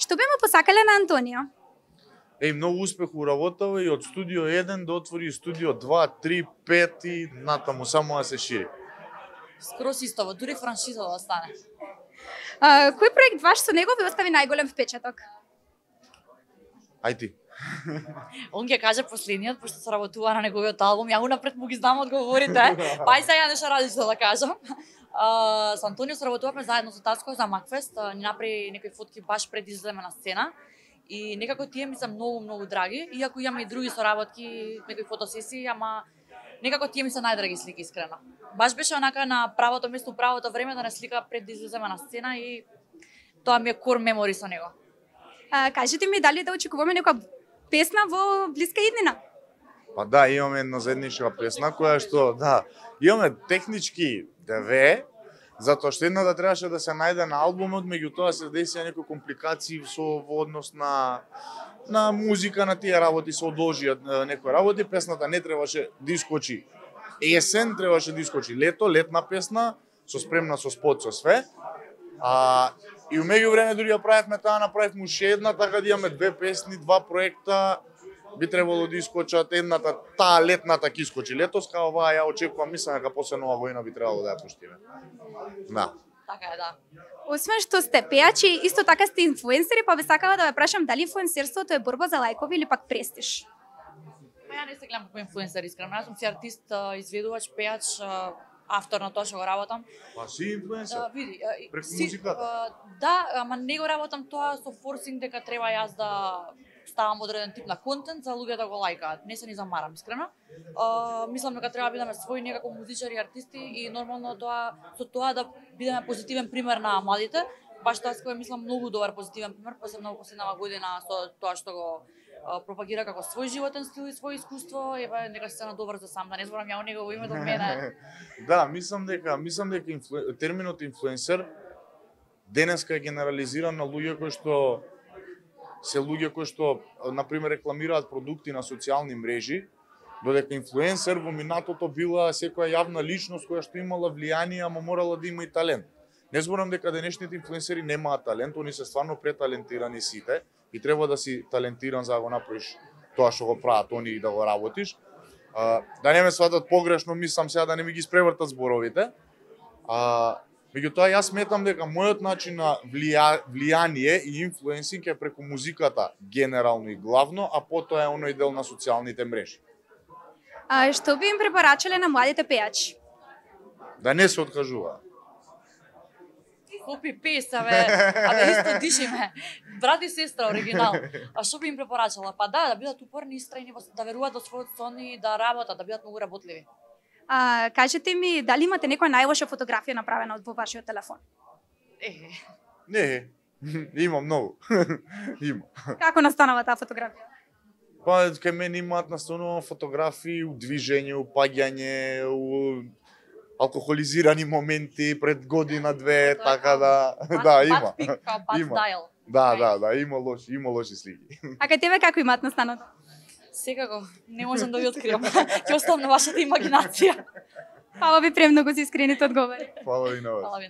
Што би му посакале на Антонио? Многу успех у работава и од студио 1 да отвори студио 2, 3, 5 и натаму само да се шири. Скрос истово, дури франшиза да стане. Кој проект ваш со него ви остави најголем впечаток? Ај ти. Он ќе каже последниот, пошто се работува на неговиот албум, ја унапред му ги знам одговорите, па и сега нешто различно да кажам. Со Антонио се работувавме заедно со Таско за Макфест, ни направи некои фотки баш пред излеме на сцена. И некако тие ми се многу драги, иако имаме и други соработки, некои фотосесии, ама некако тие ми се најдраги слики искрено. Баш беше онака на правото место, правото време да не слика пред да излеземе на сцена и тоа ми е кор мемори со него. Кажете ми дали да очекуваме некоја песна во блиска иднина? Па да, имаме една заедничка песна која што, да, имаме технички две, затоа што едната требаше да се најде на албумот, меѓутоа се десија некои компликации во однос на музика, на тие работи, се одложија некои работи, песната не требаше да искочи есен, требаше да искочи лето, летна песна, спремна со спот, со све. И у меѓувреме дури ја правевме таа, направивме уште една, така да имаме две песни, два проекта, би требало да искочат едната, таа летната ќе искочи летоска, оваа ја очекувам, мислам дека после нова година би требало да ја пуштиме. Да. Така е, да. Освен што сте пејачи, исто така сте инфлуенсери, па ве сакала да ве прашам дали инфлуенсерството е борба за лајкови или пак престиж? Па ја не се гледам како инфлуенсер, искрено. Јас сум си артист, изведувач, пејач, автор на тоа што го работам. Па си инфлуенсер? Види, преку музиката? Да, ама не го работам тоа со форсинг дека треба јас да ставам одреден тип на контент за луѓе да го лајкаат. Не се ни замарам, искрено. Мислам дека треба да бидеме своји некако музичари, артисти и нормално со тоа да бидеме позитивен пример на младите. Баш тоа се мислам многу добар позитивен пример, посебно во последнава година со тоа што го пропагира како свој животен стил и свој искуство, ева нека се на добар за сам, да не зборам ја негово име до мене. Да, мислам дека терминот инфлуенсер денеска е генерализиран на луѓе кои што на пример рекламираат продукти на социјални мрежи, додека инфлуенсер во минатото била секоја јавна личност која што имала влијание, ама морала да има и талент. Не зборам дека денешните инфлуенсери немаат талент, они се стварно преталентирани сите и треба да си талентиран за да го направиш тоа што го прават они и да го работиш. Да не ме сватат погрешно, мислам сега да не ми ги спревртат зборовите. Меѓутоа јас сметам дека мојот начин на влијание и инфлуенсинг е преку музиката генерално и главно, а потоа е оној дел на социјалните мрежи. Што би им препорачале на младите пејачи? Да не се откажуваат. Копи песа, абе исто дишиме. Брат и сестра оригинал. А што би им препорачала? Па да бидат упорни, истрајни, да веруваат во својот сон и да работат, да бидат многу работливи. Кажете ми, дали имате некоја најлоша фотографија направена во вашиот телефон? Не, има многу. Има. Како настанава таа фотографија? Па, кај мене имаат настанувано фотографии, у движење, у паѓање, у алкохолизирани моменти пред година-две, така да, има. Да, има лоши слики. А кај тебе како имаат настаното? Секако, не можам да ви откриам. Ќе оставам на вашата имагинација. Фала ви премногу за искрените одговори. Фала ви на вас.